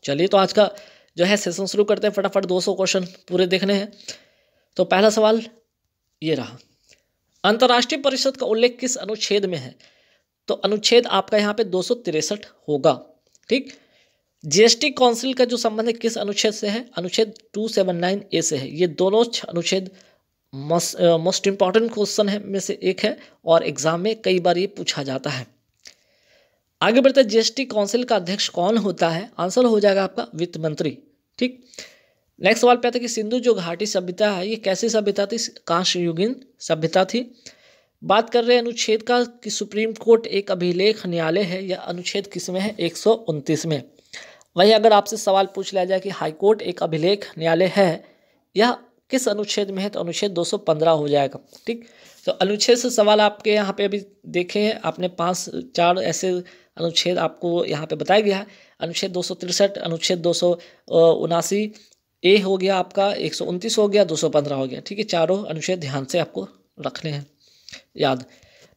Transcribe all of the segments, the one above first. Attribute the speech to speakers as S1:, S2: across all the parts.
S1: चलिए तो आज का जो है सेशन शुरू करते हैं। फटाफट 200 क्वेश्चन पूरे देखने हैं। तो पहला सवाल ये रहा, अंतर्राष्ट्रीय परिषद का उल्लेख किस अनुच्छेद में है? तो अनुच्छेद आपका यहाँ पे 263 होगा। ठीक, जीएसटी काउंसिल का जो संबंध है किस अनुच्छेद से है? अनुच्छेद 279A से है। ये दोनों अनुच्छेद मोस्ट इंपॉर्टेंट क्वेश्चन है में से एक है और एग्जाम में कई बार ये पूछा जाता है। आगे बढ़ते हैं, जीएसटी काउंसिल का अध्यक्ष कौन होता है? आंसर हो जाएगा आपका वित्त मंत्री। ठीक, नेक्स्ट सवाल पे आता है कि सिंधु जो घाटी सभ्यता है ये कैसी सभ्यता थी? कांस्य युगीन सभ्यता थी। बात कर रहे हैं अनुच्छेद का कि सुप्रीम कोर्ट एक अभिलेख न्यायालय है, या अनुच्छेद किस में है? 129 में। वहीं अगर आपसे सवाल पूछ लिया जाए कि हाईकोर्ट एक अभिलेख न्यायालय है या किस अनुच्छेद में है, तो अनुच्छेद 215 हो जाएगा। ठीक, तो अनुच्छेद से सवाल आपके यहाँ पे अभी देखे हैं आपने 5-4 ऐसे अनुच्छेद आपको यहाँ पे बताया गया है। अनुच्छेद 263, अनुच्छेद 279A हो गया आपका, 129 हो गया, 215 हो गया। ठीक है, चारों अनुच्छेद ध्यान से आपको रखने हैं याद।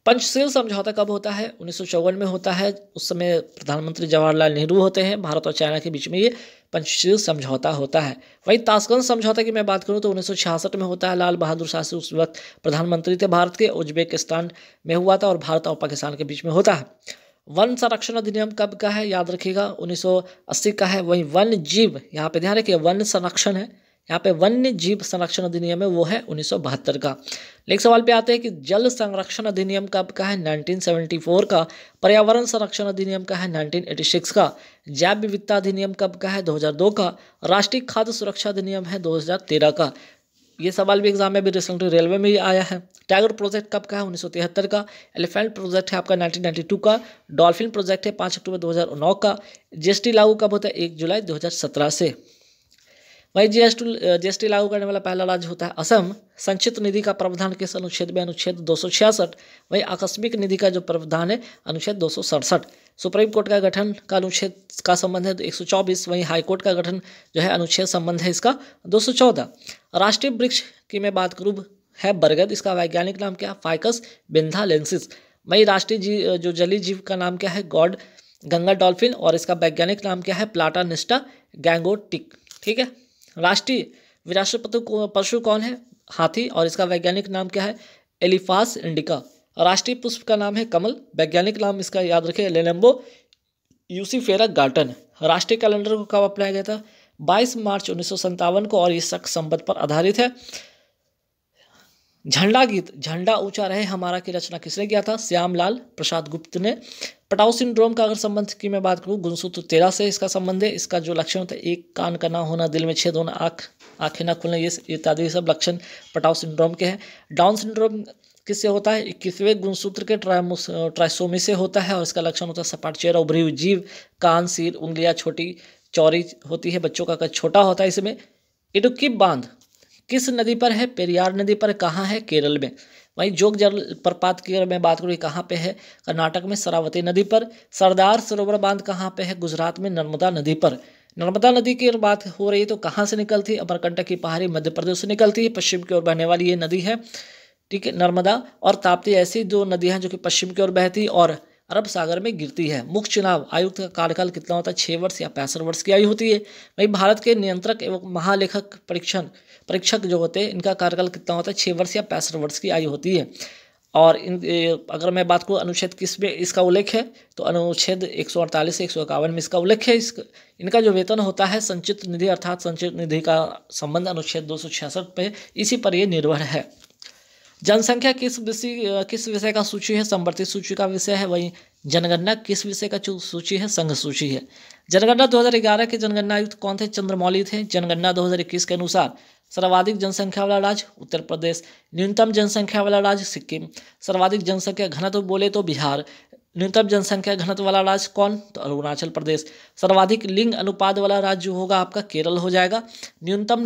S1: पंचशील समझौता कब होता है? 1954 में होता है। उस समय प्रधानमंत्री जवाहरलाल नेहरू होते हैं। भारत और चाइना के बीच में ये पंचशील समझौता होता है। वहीं ताशकंद समझौता की मैं बात करूं तो 1966 में होता है। लाल बहादुर शास्त्री उस वक्त प्रधानमंत्री थे भारत के। उज्बेकिस्तान में हुआ था और भारत और पाकिस्तान के बीच में होता है। वन संरक्षण अधिनियम कब का है? याद रखिएगा 1980 का है। वहीं वन्य जीव, यहाँ पे ध्यान रखिए वन संरक्षण है, यहाँ पे वन्य जीव संरक्षण अधिनियम है, वो है 1972 का। नेक्स्ट सवाल पे आते हैं कि जल संरक्षण अधिनियम कब का है? 1974 का। पर्यावरण संरक्षण अधिनियम का है 1986 का। जैव विविधता अधिनियम कब का है? 2002 का। राष्ट्रीय खाद्य सुरक्षा अधिनियम है 2013 का। ये सवाल भी एग्जाम में भी रिसेंटली रेलवे में ही आया है। टाइगर प्रोजेक्ट कब का है? 1973 का। एलिफेंट प्रोजेक्ट है आपका 1992 का। डॉल्फिन प्रोजेक्ट है 5 अक्टूबर 2009 का। जीएसटी लागू कब होता है? 1 जुलाई 2017 से। वही जीएसटी लागू करने वाला पहला राज्य होता है असम। संचित निधि का प्रावधान किस अनुच्छेद में? अनुच्छेद 266। वही आकस्मिक निधि का जो प्रावधान है अनुच्छेद 267। सुप्रीम कोर्ट का गठन का अनुच्छेद का संबंध है 124। वहीं हाईकोर्ट का गठन जो है अनुच्छेद संबंध है इसका 214। राष्ट्रीय वृक्ष की मैं बात करूँ है बरगद। इसका वैज्ञानिक नाम क्या है? फाइकस बेंथालेंसिस। वही राष्ट्रीय जो जलीय जीव का नाम क्या है? God Ganga dolphin. और इसका वैज्ञानिक नाम क्या है? प्लाटानिस्टा गैंगोटिक। ठीक है, राष्ट्रीय विरासत पशु कौन है? हाथी। और इसका वैज्ञानिक नाम क्या है? एलिफास इंडिका। राष्ट्रीय पुष्प का नाम है कमल। वैज्ञानिक नाम इसका याद रखें लेनेम्बो यूसीफेरा गार्टन। राष्ट्रीय कैलेंडर को कब अपनाया गया था? 22 मार्च 1957 को। और ये शक संबंध पर आधारित है। झंडा गीत झंडा ऊंचा रहे हमारा की रचना किसने किया था? श्यामलाल प्रसाद गुप्त ने। पटाउ सिंड्रोम का अगर संबंध की मैं बात करूँ गुणसूत्र 13 से इसका संबंध है। इसका जो लक्षण होता है एक कान का ना होना, दिल में छेद होना, आँखें ना खुलना, ये इत्यादि सब लक्षण पटाउ सिंड्रोम के हैं। डाउन सिंड्रोम किससे होता है? 21वें गुणसूत्र के ट्राइसोमी से होता है। और इसका लक्षण होता है सपाट चेहरा, उभरी हुई जीभ, कान, सिर, उंगलियां छोटी चौड़ी होती है, बच्चों का कद छोटा होता है। इसमें इडुक्की बांध किस नदी पर है? पेरियार नदी पर। कहाँ है? केरल में। वहीं जोग जलप्रपात की अगर मैं बात करूँ कहाँ पे है? कर्नाटक में शरावती नदी पर। सरदार सरोवर बांध कहाँ पे है? गुजरात में नर्मदा नदी पर। नर्मदा नदी की बात हो रही है तो कहाँ से निकलती है? अमरकंटक की पहाड़ी मध्य प्रदेश से निकलती है। पश्चिम की ओर बहने वाली ये नदी है। ठीक है, नर्मदा और ताप्ती ऐसी दो नदियाँ जो कि पश्चिम की ओर बहती और अरब सागर में गिरती है। मुख्य चुनाव आयुक्त का कार्यकाल कितना होता है? 6 वर्ष या 65 वर्ष की आयु होती है। वहीं भारत के नियंत्रक एवं महालेखक परीक्षक जो होते हैं इनका कार्यकाल कितना होता है? 6 वर्ष या 65 वर्ष की आयु होती है। और अगर मैं बात करूँ अनुच्छेद किस में इसका उल्लेख है तो अनुच्छेद 148 से 151 में इसका उल्लेख है। इनका जो वेतन होता है संचित निधि अर्थात संचित निधि का संबंध अनुच्छेद 266 पे इसी पर ये निर्भर है। जनसंख्या किस विषय का सूची है? संवर्धित सूची का विषय है। वहीं जनगणना किस विषय का सूची है? संघ सूची है। जनगणना 2011 के जनगणना आयुक्त कौन थे? चंद्रमौली थे। जनगणना 2021 के अनुसार सर्वाधिक जनसंख्या वाला राज्य उत्तर प्रदेश, न्यूनतम जनसंख्या वाला राज्य सिक्किम, सर्वाधिक जनसंख्या घनत्व बोले तो बिहार, न्यूनतम जनसंख्या घनत्व वाला राज्य कौन? तो अरुणाचल प्रदेश। सर्वाधिक लिंग अनुपात वाला राज्य जो होगा आपका केरल हो जाएगा। न्यूनतम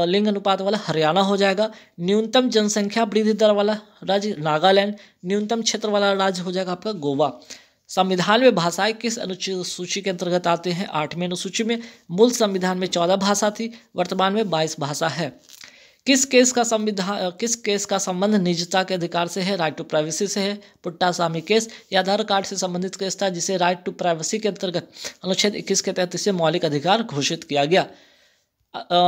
S1: लिंग अनुपात वाला हरियाणा हो जाएगा। न्यूनतम जनसंख्या वृद्धि दर वाला राज्य नागालैंड। न्यूनतम क्षेत्र वाला राज्य हो जाएगा आपका गोवा। संविधान में भाषाएं किस अनुसूची के अंतर्गत आते हैं? 8वें अनुसूची में। मूल संविधान में 14 भाषा थी, वर्तमान में 22 भाषा है। किस केस का संबंध निजता के अधिकार से है? राइट टू प्राइवेसी से है। पुट्टासामी केस ये आधार कार्ड से संबंधित केस था, जिसे राइट टू प्राइवेसी के अंतर्गत अनुच्छेद 21 के तहत इसे मौलिक अधिकार घोषित किया गया।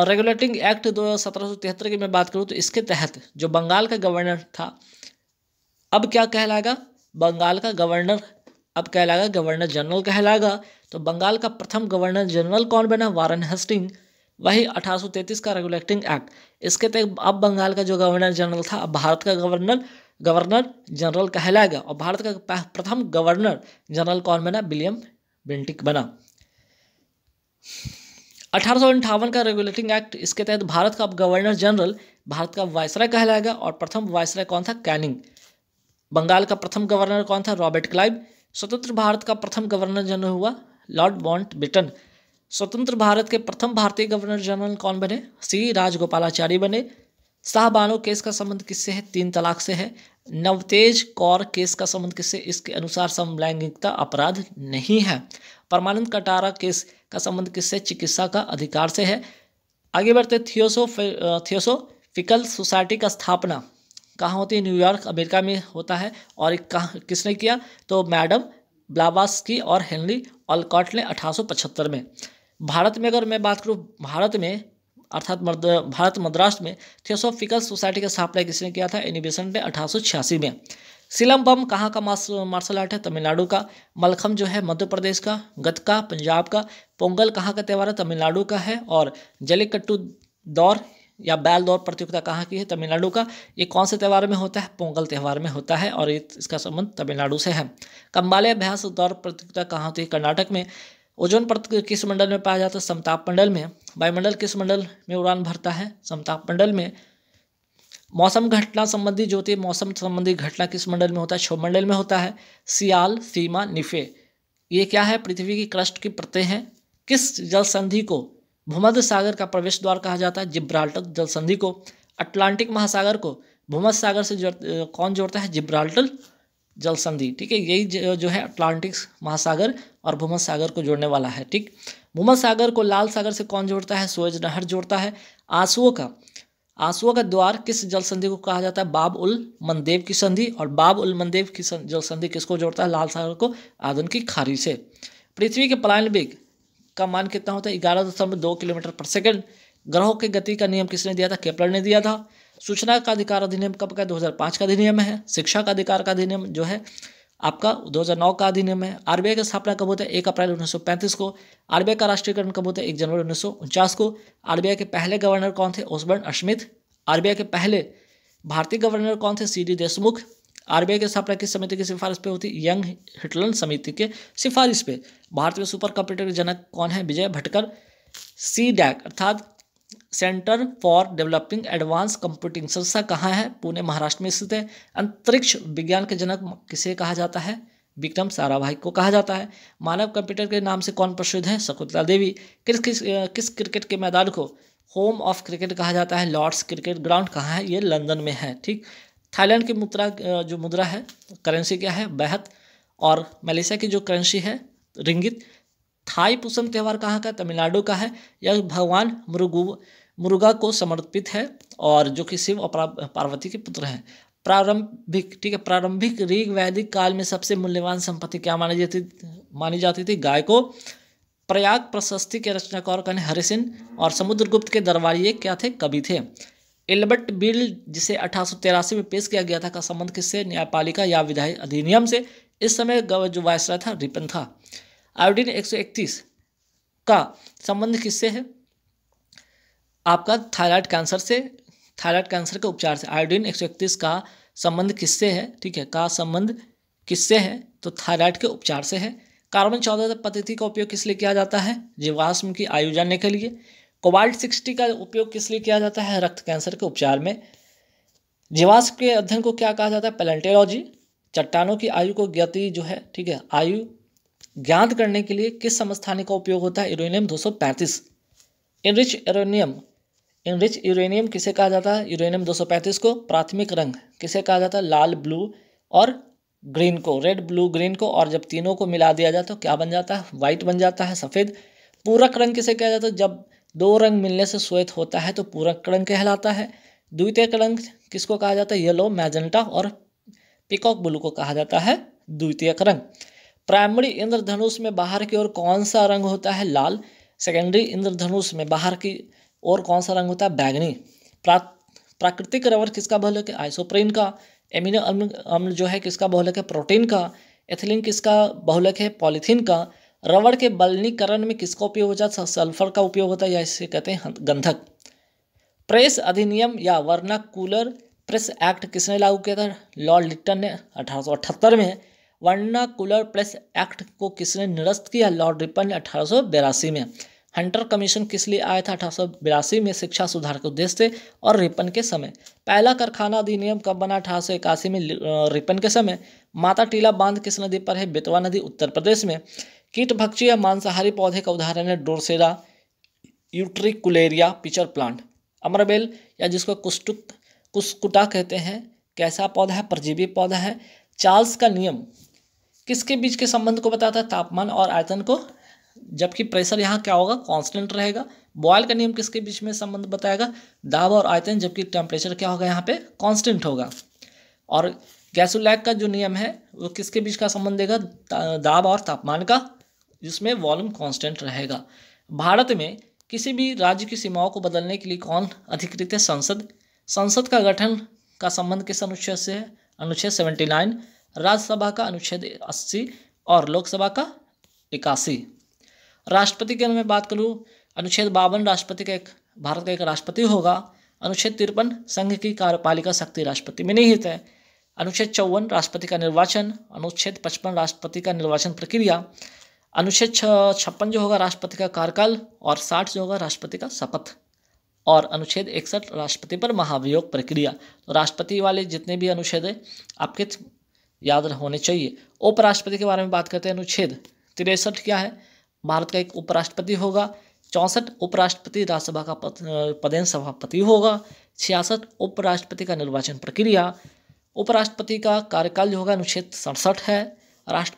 S1: रेगुलेटिंग एक्ट 1773 की मैं बात करूँ तो इसके तहत जो बंगाल का गवर्नर था, अब क्या कहलाएगा? बंगाल का गवर्नर अब कहलाएगा गवर्नर जनरल कहलाएगा। तो बंगाल का प्रथम गवर्नर जनरल कौन बना? वारन हेस्टिंग। वही 1833 का रेगुलेटिंग एक्ट, इसके तहत अब बंगाल का जो गवर्नर जनरल था, अब भारत का गवर्नर जनरल कहलाएगा। और भारत का प्रथम गवर्नर जनरल कौन बना? विलियम बेंटिक बना। 1858 का रेगुलेटिंग एक्ट, इसके तहत भारत का अब गवर्नर जनरल भारत का वायसराय कहलाएगा। और प्रथम वायसराय कौन था? कैनिंग। बंगाल का प्रथम गवर्नर कौन था? Robert Clive. स्वतंत्र भारत का प्रथम गवर्नर जनरल हुआ लॉर्ड माउंटबेटन। स्वतंत्र भारत के प्रथम भारतीय गवर्नर जनरल कौन बने? सी राजगोपालाचारी बने। शाहबानो केस का संबंध किससे है? 3 तलाक से है। नवतेज कौर केस का संबंध किससे? इसके अनुसार समलैंगिकता अपराध नहीं है। परमानंद कटारा केस का संबंध किससे? चिकित्सा का अधिकार से है। आगे बढ़ते, थियोसोफिकल सोसाइटी का स्थापना कहाँ होती है? न्यूयॉर्क अमेरिका में होता है। और किसने किया? तो मैडम ब्लावास्की और हेनरी ऑलकॉट ने 1875 में। भारत में अगर मैं बात करूँ, भारत में अर्थात भारत मद्रास में थियोसोफिकल सोसाइटी का स्थापना किसने किया था? एनी बेसेंट ने 1886 में। सिलम्बम कहाँ का मार्शल आर्ट है? तमिलनाडु का। मलखम जो है मध्य प्रदेश का। गतका पंजाब का। पोंगल कहाँ का त्यौहार है? तमिलनाडु का है। और जल्लीकट्टू दौर या बैल दौर प्रतियोगिता कहाँ की है? तमिलनाडु का। ये कौन से त्यौहार में होता है? पोंगल त्यौहार में होता है और इसका संबंध तमिलनाडु से है। कंबाले अभ्यास दौर प्रतियोगिता कहाँ होती है? कर्नाटक में। ओजोन परत किस मंडल में पाया जाता है? समताप मंडल में। वायुमंडल किस मंडल में उड़ान भरता है? समताप मंडल में। मौसम घटना संबंधी जो होती है, मौसम संबंधी घटना किस मंडल में होता है? क्षोभ मंडल में होता है। सियाल, सीमा, निफे ये क्या है? पृथ्वी की क्रस्ट की परतें हैं। किस जल संधि को भूमध्य सागर का प्रवेश द्वार कहा जाता है? जिब्राल्टर जल संधि को। अटलांटिक महासागर को भूमध्य सागर से कौन जोड़ता है? जिब्राल्टर जल संधि। ठीक है, यही जो है अटलांटिक महासागर और भूमध्य सागर को जोड़ने वाला है। ठीक, भूमध्य सागर को लाल सागर से कौन जोड़ता है? सुएज नहर जोड़ता है। आंसुओं का द्वार किस जल संधि को कहा जाता है? बाब उल मंदेव की संधि। और बाब उल मंदेव की जल संधि किसको जोड़ता है? लाल सागर को आदन की खाड़ी से। पृथ्वी के पलायन वेग का मान कितना होता है? 11.2 किलोमीटर पर सेकंड। ग्रहों की गति का नियम किसने दिया था? केपलर ने दिया था। सूचना का अधिकार अधिनियम कब का? 2005 का अधिनियम है। शिक्षा का अधिकार का अधिनियम जो है आपका 2009 का अधिनियम है। आरबीआई की स्थापना कब होता है? 1 अप्रैल 1935 को। आरबीआई का राष्ट्रीयकरण कब होता है? 1 जनवरी 1949 को। आरबीआई के पहले गवर्नर कौन थे? ओसबर्न स्मिथ। आरबीआई के पहले भारतीय गवर्नर कौन थे? सीडी देशमुख। आरबीआई की स्थापना किस समिति की सिफारिश पे होती? यंग हिटलन समिति के सिफारिश पे। भारत में सुपर कंप्यूटर के जनक कौन है? विजय भटकर। सीडैक अर्थात centre for developing advance computing संस्था कहाँ है? पुणे महाराष्ट्र में स्थित है। अंतरिक्ष विज्ञान के जनक किसे कहा जाता है? विक्रम साराभाई को कहा जाता है। मानव कंप्यूटर के नाम से कौन प्रसिद्ध है? शकुंतला देवी। किस क्रिकेट के मैदान को होम ऑफ क्रिकेट कहा जाता है? लॉर्ड्स क्रिकेट ग्राउंड कहाँ है? ये लंदन में है। ठीक, थाईलैंड की मुद्रा है, करेंसी क्या है? बैहत। और मलेशिया की जो करेंसी है रिंगित। थाई पुसम त्यौहार कहाँ का? तमिलनाडु का है। यह भगवान मुरुगा को समर्पित है और जो कि शिव और पार्वती के पुत्र हैं। प्रारंभिक ऋग वैदिक काल में सबसे मूल्यवान संपत्ति क्या मानी जाती थी? गाय को। प्रयाग प्रशस्ति के रचनाकार कौन है? हरिसेन। और समुद्रगुप्त के दरबारी क्या थे? कवि थे। एल्बर्ट बिल जिसे 1883 में पेश किया गया था का संबंध किससे? न्यायपालिका या विधायी अधिनियम से। इस समय जो वायसराय था रिपन था। आयोडीन 131 का संबंध किससे है? आपका थायराइड कैंसर से, थायराइड कैंसर के उपचार से। आयोडीन 131 का संबंध किससे है? ठीक है, का संबंध किससे है? तो थायराइड के उपचार से है। कार्बन 14 पद्धति का उपयोग किस लिए किया जाता है? जीवाश्म की आयु जानने के लिए। कोबाल्ट 60 का उपयोग किस लिए किया जाता है? रक्त कैंसर के उपचार में। जीवाश्म के अध्ययन को क्या कहा जाता है? पैलेंटोलॉजी। चट्टानों की आयु को गति जो है, ठीक है, आयु ज्ञात करने के लिए किस समस्थानिक का उपयोग होता है? यूरेनियम 235। इनरिच यूरेनियम किसे कहा जाता है? यूरेनियम 235 को। प्राथमिक रंग किसे कहा जाता है? लाल, ब्लू और ग्रीन को, रेड, ब्लू, ग्रीन को। और जब तीनों को मिला दिया जाए तो क्या बन जाता है? व्हाइट बन जाता है, सफ़ेद। पूरक रंग किसे कहा जाता है? जब दो रंग मिलने से श्वेत होता है तो पूरक रंग कहलाता है। द्वितीयक रंग किसको कहा जाता है? येलो, मैजेंटा और पीकॉक ब्लू को कहा जाता है द्वितीयक रंग। प्राइमरी इंद्रधनुष में बाहर की ओर कौन सा रंग होता है? लाल। सेकेंडरी इंद्रधनुष में बाहर की ओर कौन सा रंग होता है? बैगनी। प्राकृतिक रबर किसका बहुलक है? आइसोप्रीन का। एमिनो अम्ल जो है किसका बहुलक है? प्रोटीन का। एथिलीन किसका बहुलक है? पॉलीथीन का। रबर के बलनीकरण में किसका उपयोग होता है? सल्फर का उपयोग होता है, या इसे कहते हैं गंधक। प्रेस अधिनियम या वर्नाकुलर प्रेस एक्ट किसने लागू किया था? लॉर्ड लिटन ने 1878 में। वर्नाकुलर प्रेस एक्ट को किसने निरस्त किया? लॉर्ड रिपन ने 1882 में। हंटर कमीशन किस लिए आया था? 1882 में शिक्षा सुधार के उद्देश्य से और रिपन के समय। पहला कारखाना अधिनियम कब बना? 1881 में रिपन के समय। माता टीला बांध किस नदी पर है? बेतवा नदी, उत्तर प्रदेश में। कीट भक्षी या मांसाहारी पौधे का उदाहरण है ड्रोसेरा यूट्रिकुलेरिया पिचर प्लांट। अमरबेल या जिसको कुस्कुटा कहते हैं, कैसा पौधा है? परजीवी पौधा है। चार्ल्स का नियम किसके बीच के संबंध को बताता है? तापमान और आयतन को, जबकि प्रेशर यहाँ क्या होगा? कांस्टेंट रहेगा। बॉयल का नियम किसके बीच में संबंध बताएगा? दाब और आयतन, जबकि टेम्परेचर क्या होगा? यहाँ पे कांस्टेंट होगा। और गैसुलैक का जो नियम है वो किसके बीच का संबंध देगा? दाब और तापमान का, जिसमें वॉल्यूम कांस्टेंट रहेगा। भारत में किसी भी राज्य की सीमाओं को बदलने के लिए कौन अधिकृत है? संसद। संसद का गठन का संबंध किस अनुच्छेद से है? अनुच्छेद 79। राज्यसभा का अनुच्छेद 80 और लोकसभा का 81। राष्ट्रपति के में बात करूँ, अनुच्छेद 52 राष्ट्रपति का भारत का एक राष्ट्रपति होगा। अनुच्छेद 53 संघ की कार्यपालिका शक्ति राष्ट्रपति में निहित है। अनुच्छेद 54 राष्ट्रपति का निर्वाचन। अनुच्छेद 55 राष्ट्रपति का निर्वाचन प्रक्रिया। अनुच्छेद 56 जो होगा राष्ट्रपति का कार्यकाल, और 60 जो होगा राष्ट्रपति का शपथ। और अनुच्छेद 61 राष्ट्रपति पर महाभियोग प्रक्रिया। तो राष्ट्रपति वाले जितने भी अनुच्छेद है आपके याद होने चाहिए। उपराष्ट्रपति के बारे में बात करते हैं। अनुच्छेद 63 क्या है? भारत का एक उपराष्ट्रपति होगा। 64 उपराष्ट्रपति राज्यसभा का पदेन सभापति होगा। 66 उपराष्ट्रपति का निर्वाचन प्रक्रिया। उपराष्ट्रपति का कार्यकाल जो होगा अनुच्छेद 67 है।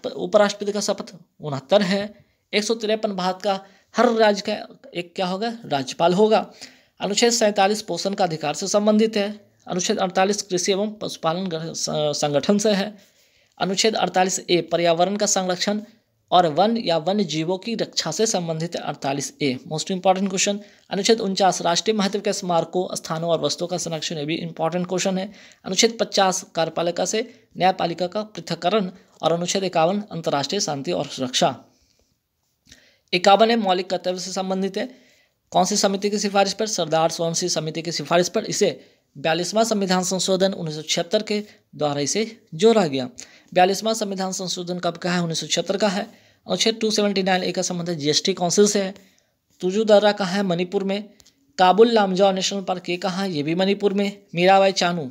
S1: उपराष्ट्रपति का शपथ 69 है। 153 भारत का हर राज्य का एक क्या होगा? राज्यपाल होगा। अनुच्छेद 47 पोषण का अधिकार से संबंधित है। अनुच्छेद 48 कृषि एवं पशुपालन संगठन से है। अनुच्छेद 48A पर्यावरण का संरक्षण और वन या वन्य जीवों की रक्षा से संबंधित है। 48A most important question. अनुच्छेद 49 राष्ट्रीय महत्व के स्मारकों, स्थानों और वस्तुओं का संरक्षण, ये भी इंपॉर्टेंट क्वेश्चन है। अनुच्छेद 50 कार्यपालिका से न्यायपालिका का पृथक्करण। और अनुच्छेद 51 अंतर्राष्ट्रीय शांति और सुरक्षा। 51 है मौलिक कर्तव्य से संबंधित है। कौन सी समिति की सिफारिश पर? सरदार सोलंकी समिति की सिफारिश पर इसे 42वां संविधान संशोधन 1976 के द्वारा इसे जोड़ा गया। 42वां संविधान संशोधन कब का है? 1976 का है। अनुच्छेद 279A का संबंध है जीएसटी काउंसिल से है। तुजू दर्रा कहाँ है? मणिपुर में। काबुल लामजाओ नेशनल पार्क ये कहाँ है? ये भी मणिपुर में। मीराबाई चानू,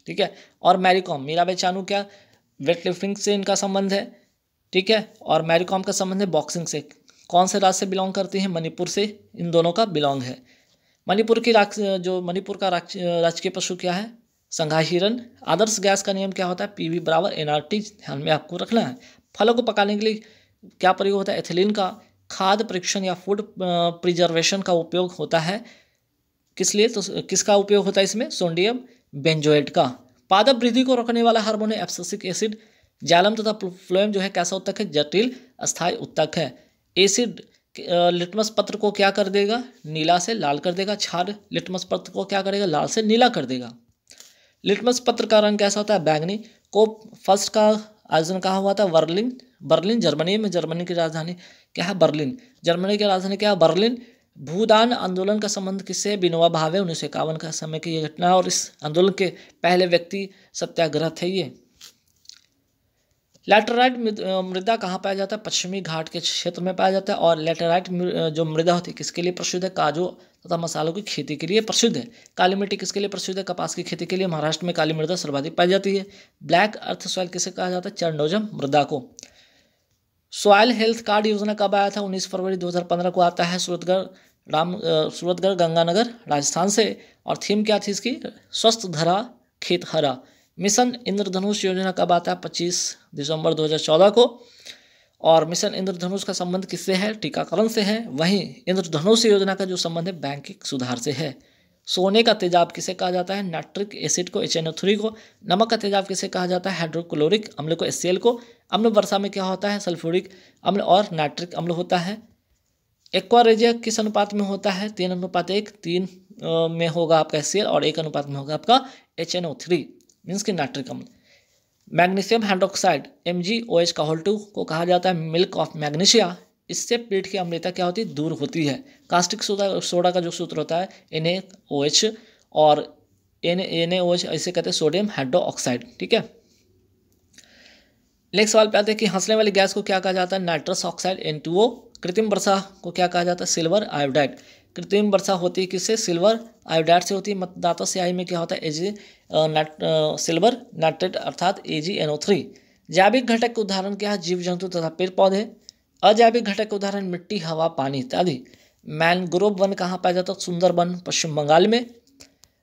S1: ठीक है, और मैरी कॉम। मीराबाई चानू क्या? वेट लिफ्टिंग से इनका संबंध है, ठीक है, और मैरी कॉम का संबंध है बॉक्सिंग से। कौन से राज्य से बिलोंग करती हैं? मणिपुर से इन दोनों का बिलोंग है। मणिपुर का राजकीय पशु क्या है? संघाई हिरन। आदर्श गैस का नियम क्या होता है? PV = NRT, ध्यान में आपको रखना है। फलों को पकाने के लिए क्या प्रयोग होता है? एथिलीन का। खाद्य परीक्षण या फूड प्रिजर्वेशन का उपयोग होता है किस लिए? तो किसका उपयोग होता है इसमें? सोडियम बेंजोएट का। पादप वृद्धि को रोकने वाला हार्मोन है एब्सिसिक एसिड। जालम तथा फ्लोएम जो है कैसा उत्तक है? जटिल अस्थायी उत्तक है। एसिड लिटमस पत्र को क्या कर देगा? नीला से लाल कर देगा। क्षार लिटमस पत्र को क्या करेगा? लाल से नीला कर देगा। लिटमस पत्र का रंग कैसा होता है? बैंगनी। कोप फर्स्ट का आयोजन कहाँ हुआ था? बर्लिन जर्मनी में। जर्मनी की राजधानी क्या है? बर्लिन। जर्मनी की राजधानी क्या है? बर्लिन। भूदान आंदोलन का संबंध किससे? विनोबा भावे। 1951 का समय की ये घटना, और इस आंदोलन के पहले व्यक्ति सत्याग्रह थे ये। लैटेराइट मृदा कहाँ पाया जाता है? पश्चिमी घाट के क्षेत्र में पाया जाता है। और लैटेराइट जो मृदा होती है किसके लिए प्रसिद्ध है? काजू तथा मसालों की खेती के लिए प्रसिद्ध है। काली मिट्टी किसके लिए प्रसिद्ध है? कपास की खेती के लिए। महाराष्ट्र में काली मृदा सर्वाधिक पाई जाती है। ब्लैक अर्थ सॉइल किसे कहा जाता है? चरनोजम मृदा को। सॉइल हेल्थ कार्ड योजना कब आया था? 19 फरवरी 2015 को आता है। सूरतगढ़ गंगानगर राजस्थान से। और थीम क्या थी इसकी? स्वस्थ धरा खेत हरा। मिशन इंद्रधनुष योजना कब आता है? 25 दिसंबर 2014 को। और मिशन इंद्रधनुष का संबंध किससे है? टीकाकरण से है। वहीं इंद्रधनुष योजना का जो संबंध है बैंकिंग सुधार से है। सोने का तेजाब किसे कहा जाता है? नाइट्रिक एसिड को, HNO3 को। नमक का तेजाब किसे कहा जाता है? हाइड्रोक्लोरिक अम्ल को, HCl को। अम्ल वर्षा में क्या होता है? सल्फ्यूरिक अम्ल और नाइट्रिक अम्ल होता है। एक्वारेजिया किस अनुपात में होता है? 3:1। 3 में होगा आपका HCl और 1 अनुपात में होगा आपका HNO3 मीन्स कि नाइट्रिक अम्ल। मैग्नीशियम हाइड्रोक्साइड MgOH का होल 2 को कहा जाता है मिल्क ऑफ मैग्नीशिया। इससे पेट की अम्लता क्या होती है? दूर होती है। कास्टिक सोडा का जो सूत्र होता है NaOH और NaOH इसे कहते हैं सोडियम हाइड्रोक्साइड। ठीक है। नेक्स्ट सवाल पे आते हैं कि हंसने वाली गैस को क्या कहा जाता है? Nitrous oxide N2O। कृत्रिम वर्षा को क्या कहा जाता है? Silver iodide. कृत्रिम वर्षा होती है किससे? सिल्वर आयोडाइड से होती है। मतदाता स्याही में क्या होता है? सिल्वर नाइट्रेट अर्थात AgNO3। जैविक घटक के उदाहरण क्या है? जीव जंतु तथा पेड़ पौधे। अजैविक घटक के उदाहरण मिट्टी, हवा, पानी इत्यादि। मैनग्रोव वन कहाँ पाया जाता है? सुंदरबन पश्चिम बंगाल में।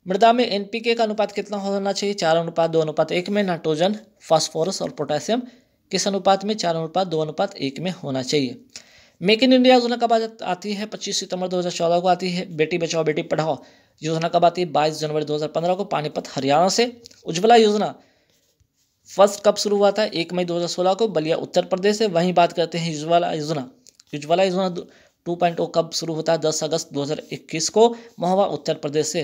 S1: मृदा में NPK का अनुपात कितना होना चाहिए? 4:2:1 में। नाइट्रोजन, फास्फोरस और पोटेशियम किस अनुपात में? 4:2:1 में होना चाहिए। मेक इन इंडिया योजना कब आती है? 25 सितंबर 2014 को आती है। बेटी बचाओ बेटी पढ़ाओ योजना कब आती है? 22 जनवरी 2015 को पानीपत हरियाणा से। उज्ज्वला योजना फर्स्ट कब शुरू हुआ था? 1 मई 2016 को बलिया उत्तर प्रदेश से। वहीं बात करते हैं उज्ज्वला योजना। उज्ज्वला योजना 2.0 कब शुरू होता है? 10 अगस्त 2021 को महोबा उत्तर प्रदेश से।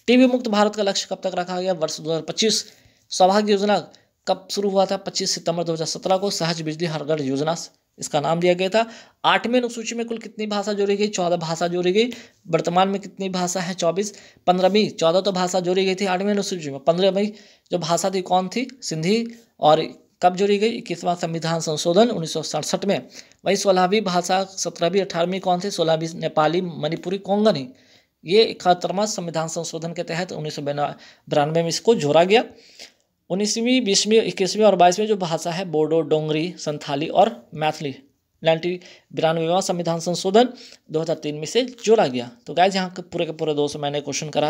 S1: टीबी मुक्त भारत का लक्ष्य कब तक रखा गया? वर्ष 2025। सौभाग्य योजना कब शुरू हुआ था? 25 सितंबर 2017 को। सहज बिजली हर घर योजना इसका नाम दिया गया था। 8वीं अनुसूची में कुल कितनी भाषा जोड़ी गई? 14 भाषा जोड़ी गई। वर्तमान में कितनी भाषा है? 24। 15वीं 14 तो भाषा जोड़ी गई थी 8वीं अनुसूची में। 15वीं जो भाषा थी कौन थी? सिंधी। और कब जोड़ी गई? 21वां संविधान संशोधन 1967 में। वही 16वीं भाषा 17वीं 18वीं कौन थी? 16वीं नेपाली, मणिपुरी, कोंकणी। ये 71वां संविधान संशोधन के तहत 1992 में इसको जोड़ा गया। 19वीं 20वीं 21वीं और 22वीं जो भाषा है बोडो, डोंगरी, संथाली और मैथिली 92वां संविधान संशोधन 2003 में से जोड़ा गया। तो गाइस यहाँ के पूरे 200 मैंने क्वेश्चन करा